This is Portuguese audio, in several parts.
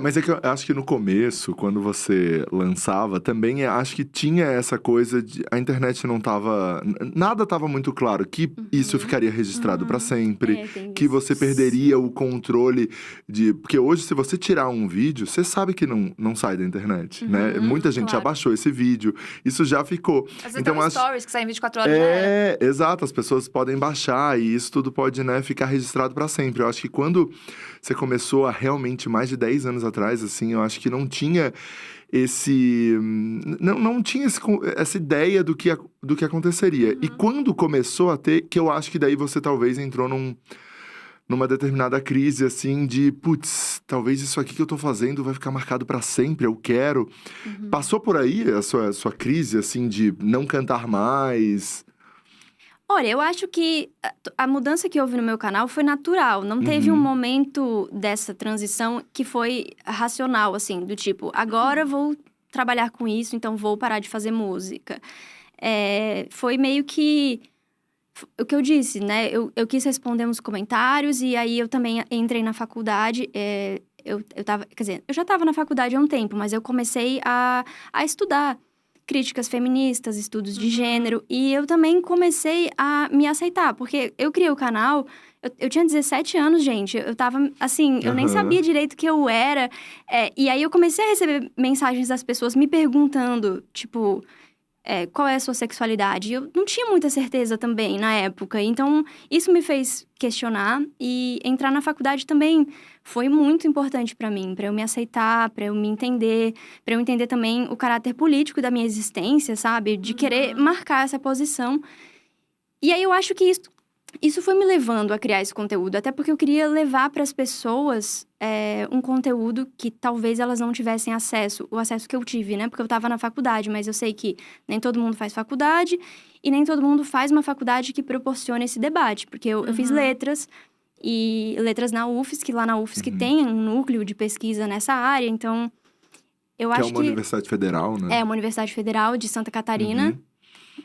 Mas é que eu acho que no começo, quando você lançava, também acho que tinha essa coisa de... A internet não tava... Nada tava muito claro que isso ficaria registrado pra sempre. Tem Que isso. você perderia o controle de... Porque hoje, se você tirar um vídeo, você sabe que não sai da internet, né? Muita gente já claro. baixou esse vídeo. Isso já ficou. Às vezes tem um acho... stories que sai em 24 horas, já era. Exato. As pessoas podem baixar e isso tudo pode, né, ficar registrado pra sempre. Eu acho que quando você começou a realmente, mais de 10 anos atrás, assim, eu acho que não tinha não tinha essa ideia do que aconteceria. E quando começou a ter, que eu acho que daí você talvez entrou numa determinada crise, assim, de... Putz, talvez isso aqui que eu tô fazendo vai ficar marcado pra sempre, eu quero. Passou por aí a sua crise, assim, de não cantar mais? Olha, eu acho que a mudança que houve no meu canal foi natural. Não teve um momento dessa transição que foi racional, assim, do tipo, agora vou trabalhar com isso, então vou parar de fazer música. Foi meio que o que eu disse, né? Eu quis responder uns comentários e aí eu também entrei na faculdade. Eu tava, quer dizer, eu já estava na faculdade há um tempo, mas eu comecei a estudar críticas feministas, estudos de gênero. E eu também comecei a me aceitar, porque eu criei o canal... Eu tinha 17 anos, gente. Eu tava, assim, eu nem sabia direito o que eu era. E aí eu comecei a receber mensagens das pessoas me perguntando, tipo... qual é a sua sexualidade? Eu não tinha muita certeza também na época. Então, isso me fez questionar. E entrar na faculdade também foi muito importante pra mim. Pra eu me aceitar, pra eu me entender. Pra eu entender também o caráter político da minha existência, sabe? De querer marcar essa posição. E aí, eu acho que isso foi me levando a criar esse conteúdo. Até porque eu queria levar pras pessoas um conteúdo que talvez elas não tivessem acesso. O acesso que eu tive, né? Porque eu tava na faculdade, mas eu sei que nem todo mundo faz faculdade. E nem todo mundo faz uma faculdade que proporciona esse debate. Porque eu fiz letras. E letras na UFSC. Lá na UFSC tem um núcleo de pesquisa nessa área. Então, eu acho que... é uma universidade federal, né? É uma universidade federal de Santa Catarina.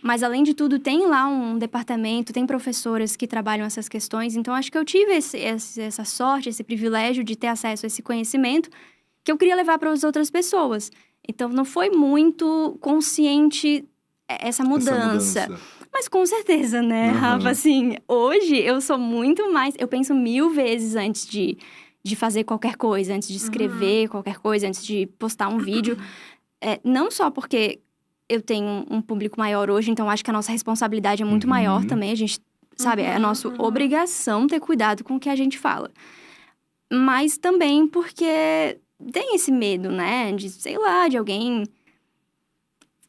Mas, além de tudo, tem lá um departamento, tem professoras que trabalham essas questões. Então, acho que eu tive essa sorte, esse privilégio de ter acesso a esse conhecimento que eu queria levar para as outras pessoas. Então, não foi muito consciente essa mudança. Mas, com certeza, né, Rafa? Assim, hoje, eu sou muito mais... Eu penso 1000 vezes antes de fazer qualquer coisa, antes de escrever qualquer coisa, antes de postar um vídeo. Não só porque... eu tenho um público maior hoje, então acho que a nossa responsabilidade é muito maior também. A gente, sabe, é a nossa obrigação ter cuidado com o que a gente fala. Mas também porque tem esse medo, né? De, sei lá, de alguém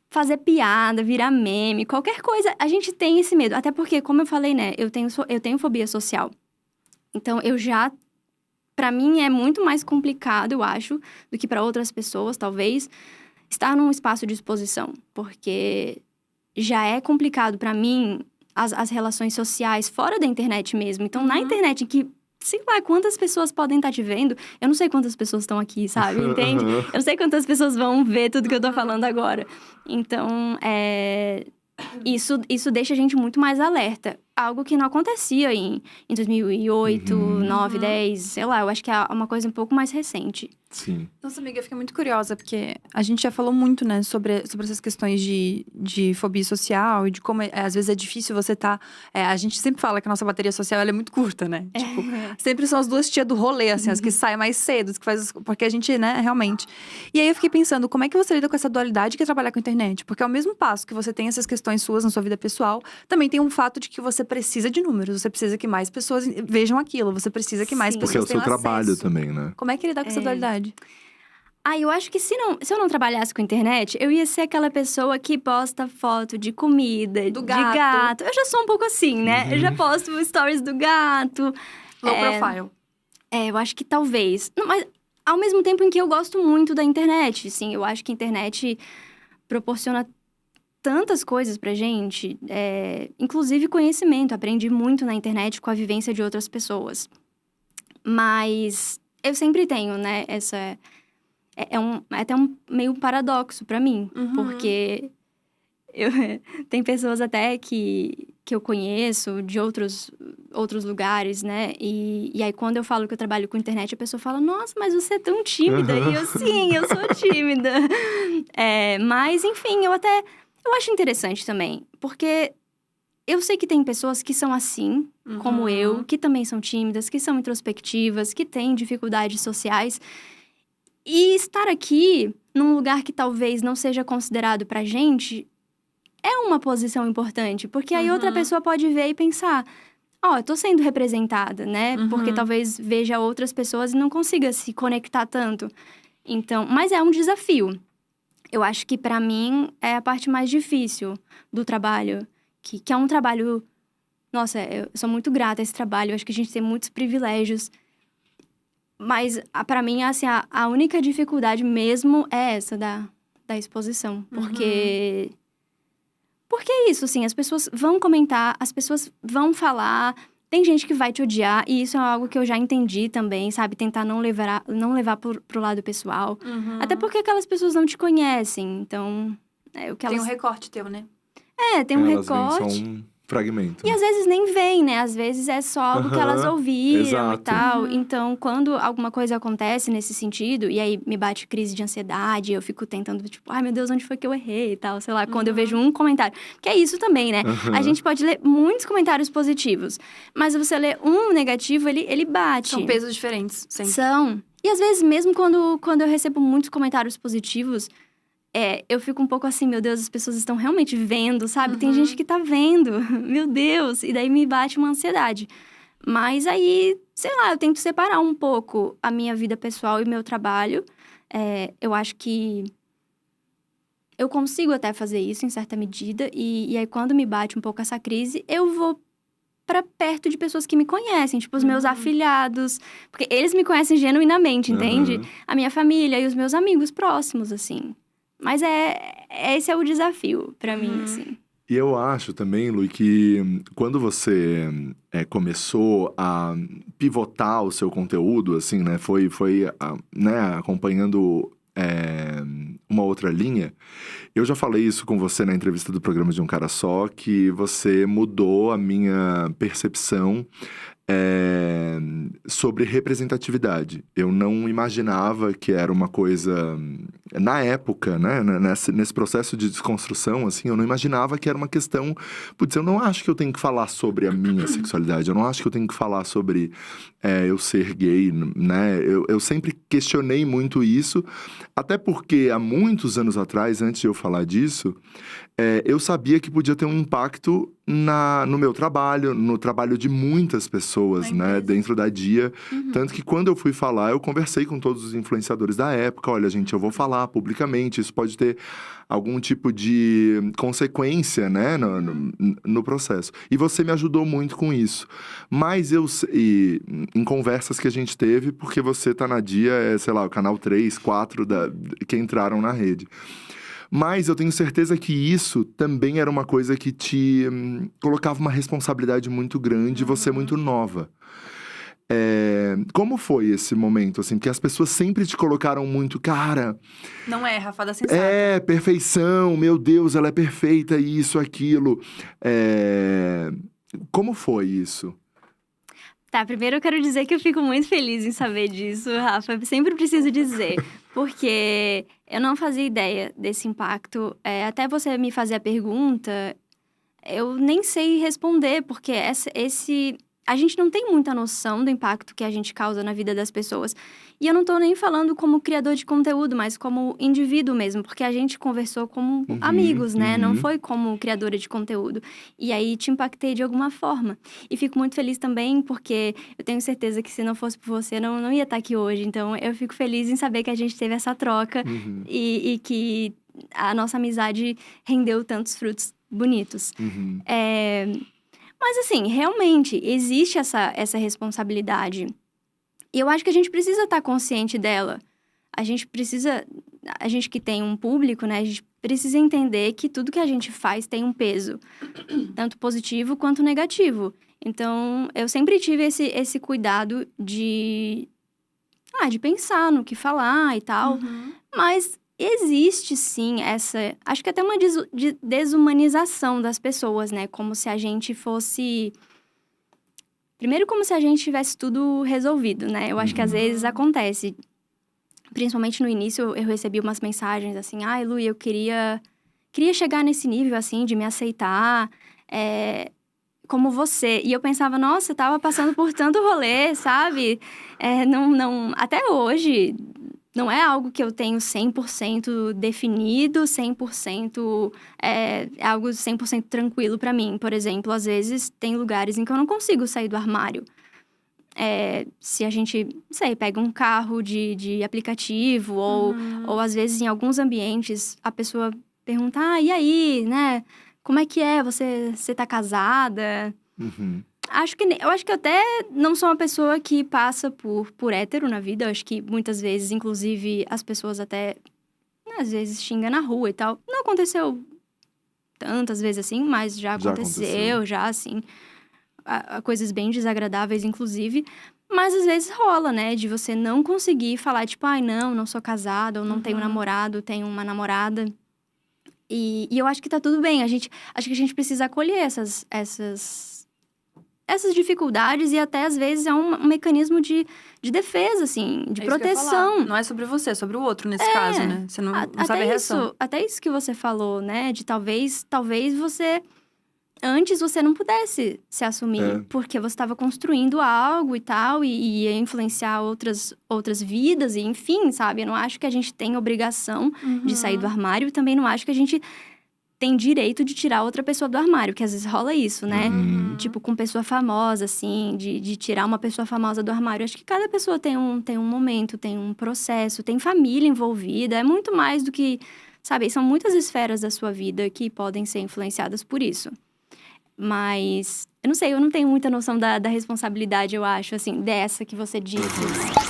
fazer piada, virar meme, qualquer coisa. A gente tem esse medo. Até porque, como eu falei, né? Eu tenho fobia social. Então, pra mim, é muito mais complicado, eu acho, do que pra outras pessoas, talvez... estar num espaço de exposição, porque já é complicado pra mim as relações sociais fora da internet mesmo. Então, na internet, que, sei lá, quantas pessoas podem estar te vendo, eu não sei quantas pessoas estão aqui, sabe? Entende? Eu não sei quantas pessoas vão ver tudo que eu tô falando agora. Então, isso deixa a gente muito mais alerta. Algo que não acontecia em 2008, 2009, 2010, sei lá. Eu acho que é uma coisa um pouco mais recente. Sim. Nossa, amiga, eu fiquei muito curiosa, porque a gente já falou muito, né, sobre essas questões de fobia social e de como, às vezes, é difícil você a gente sempre fala que a nossa bateria social, ela é muito curta, né? Tipo, sempre são as duas tias do rolê, assim, as que saem mais cedo, as que porque a gente, né, realmente... E aí, eu fiquei pensando, como é que você lida com essa dualidade que é trabalhar com a internet? Porque ao mesmo passo que você tem essas questões suas na sua vida pessoal, também tem um fato de que você precisa de números, você precisa que mais pessoas vejam aquilo, você precisa que mais pessoas Porque é o seu tenham trabalho acesso. também, né? Como é que lidar com essa dualidade? Eu acho que se eu não trabalhasse com internet, eu ia ser aquela pessoa que posta foto de comida, de gato. Eu já sou um pouco assim, né? Eu já posto stories do gato. Low profile. Eu acho que talvez. Não, mas ao mesmo tempo em que eu gosto muito da internet, assim, eu acho que a internet proporciona tantas coisas pra gente, inclusive conhecimento. Aprendi muito na internet com a vivência de outras pessoas. Mas eu sempre tenho, né, é até um meio paradoxo pra mim, porque tem pessoas até que que eu conheço, de outros lugares, né? E aí, quando eu falo que eu trabalho com internet, a pessoa fala, nossa, mas você é tão tímida. E eu, sim, eu sou tímida. Mas, enfim, eu acho interessante também. Porque eu sei que tem pessoas que são assim, como eu, que também são tímidas, que são introspectivas, que têm dificuldades sociais. E estar aqui, num lugar que talvez não seja considerado pra gente, é uma posição importante. Porque aí outra pessoa pode ver e pensar, eu tô sendo representada, né? Porque talvez veja outras pessoas e não consiga se conectar tanto. Então, mas é um desafio. Eu acho que pra mim é a parte mais difícil do trabalho. Que é um trabalho... Nossa, eu sou muito grata a esse trabalho. Eu acho que a gente tem muitos privilégios. Mas, pra mim, assim, a única dificuldade mesmo é essa da exposição. Porque é isso, assim, as pessoas vão comentar, as pessoas vão falar... Tem gente que vai te odiar, e isso é algo que eu já entendi também, sabe? Tentar não levar pro lado pessoal. Até porque aquelas pessoas não te conhecem, então... o que Tem elas... um recorte teu, né? Tem um Elas veem recorte. só um fragmento. E às vezes nem vem, né? Às vezes é só algo que elas ouviram exato. e tal. Então, quando alguma coisa acontece nesse sentido, e aí me bate crise de ansiedade, eu fico tentando, tipo, ai meu Deus, onde foi que eu errei e tal, sei lá, quando eu vejo um comentário. Que é isso também, né? A gente pode ler muitos comentários positivos, mas você lê um negativo, ele bate. São pesos diferentes, sempre. São. E às vezes, mesmo quando eu recebo muitos comentários positivos, eu fico um pouco assim, meu Deus, as pessoas estão realmente vendo, sabe? Tem gente que tá vendo, meu Deus. E daí me bate uma ansiedade. Mas aí, sei lá, eu tento separar um pouco a minha vida pessoal e meu trabalho. Eu acho que eu consigo até fazer isso em certa medida. E aí, quando me bate um pouco essa crise, eu vou pra perto de pessoas que me conhecem. Tipo, os meus afilhados. Porque eles me conhecem genuinamente, entende? A minha família e os meus amigos próximos, assim. Mas esse é o desafio pra mim, assim. E eu acho também, Lu, que quando você começou a pivotar o seu conteúdo, assim, né? Foi acompanhando uma outra linha. Eu já falei isso com você na entrevista do programa De Um Cara Só, que você mudou a minha percepção sobre representatividade. Eu não imaginava que era uma coisa... Na época, né, nesse processo de desconstrução, assim, eu não imaginava que era uma questão... Putz, eu não acho que eu tenho que falar sobre a minha sexualidade, eu não acho que eu tenho que falar sobre eu ser gay, né? Eu sempre questionei muito isso, até porque há muitos anos atrás, antes de eu falar disso, eu sabia que podia ter um impacto no meu trabalho, no trabalho de muitas pessoas, né, dentro da Dia. Tanto que quando eu fui falar, eu conversei com todos os influenciadores da época. Olha, gente, eu vou falar publicamente, isso pode ter algum tipo de consequência, né, no processo. E você me ajudou muito com isso. Mas em conversas que a gente teve, porque você tá na Dia, sei lá, o canal 3, 4 que entraram na rede. Mas eu tenho certeza que isso também era uma coisa que te colocava uma responsabilidade muito grande, você é muito nova. Como foi esse momento, assim? Porque as pessoas sempre te colocaram muito, cara... Não é, Rafa, da sensata. Perfeição, meu Deus, ela é perfeita, isso, aquilo. Como foi isso? Tá, primeiro eu quero dizer que eu fico muito feliz em saber disso, Rafa. Eu sempre preciso dizer, porque eu não fazia ideia desse impacto. Até você me fazer a pergunta, eu nem sei responder, porque a gente não tem muita noção do impacto que a gente causa na vida das pessoas. E eu não tô nem falando como criador de conteúdo, mas como indivíduo mesmo, porque a gente conversou como amigos, né? Não foi como criadora de conteúdo. E aí te impactei de alguma forma. E fico muito feliz também, porque eu tenho certeza que se não fosse por você, não ia estar aqui hoje. Então, eu fico feliz em saber que a gente teve essa troca e que a nossa amizade rendeu tantos frutos bonitos. Mas, assim, realmente, existe essa responsabilidade. E eu acho que a gente precisa estar consciente dela. A gente que tem um público, né? A gente precisa entender que tudo que a gente faz tem um peso. Tanto positivo quanto negativo. Então, eu sempre tive esse cuidado de pensar no que falar e tal. Mas existe, sim, essa... Acho que até uma desumanização das pessoas, né? Como se a gente fosse... Primeiro, como se a gente tivesse tudo resolvido, né? Eu acho que às vezes acontece. Principalmente no início, eu recebi umas mensagens assim... Ai, Lu, eu queria chegar nesse nível, assim, de me aceitar como você. E eu pensava, nossa, eu tava passando por tanto rolê, sabe? Até hoje... Não é algo que eu tenho 100% definido, 100%... É algo 100% tranquilo pra mim. Por exemplo, às vezes tem lugares em que eu não consigo sair do armário. Se a gente, não sei, pega um carro de aplicativo, ou às vezes em alguns ambientes a pessoa pergunta, e aí, né? Como é que é? Você tá casada? Uhum. Eu acho que eu até não sou uma pessoa que passa por hétero na vida. Eu acho que muitas vezes, inclusive, as pessoas até, né, às vezes, xingam na rua e tal. Não aconteceu tantas vezes assim, mas já aconteceu, já assim. Coisas bem desagradáveis, inclusive. Mas às vezes rola, né? De você não conseguir falar, tipo, não sou casada, ou não tenho namorado, tenho uma namorada. E eu acho que tá tudo bem. Acho que a gente precisa acolher essas dificuldades, e até às vezes é um mecanismo de defesa, assim, de proteção. Não é sobre você, é sobre o outro nesse caso, né? Você não sabe a reação. Até isso que você falou, né? De talvez você... Antes você não pudesse se assumir, porque você estava construindo algo e tal, e ia influenciar outras vidas, e enfim, sabe? Eu não acho que a gente tem obrigação de sair do armário, e também não acho que a gente tem direito de tirar outra pessoa do armário, que às vezes rola isso, né? Tipo, com pessoa famosa, assim, de tirar uma pessoa famosa do armário. Acho que cada pessoa tem um momento, tem um processo, tem família envolvida. É muito mais do que, sabe? São muitas esferas da sua vida que podem ser influenciadas por isso. Mas, eu não sei, eu não tenho muita noção da responsabilidade, eu acho, assim, dessa que você disse.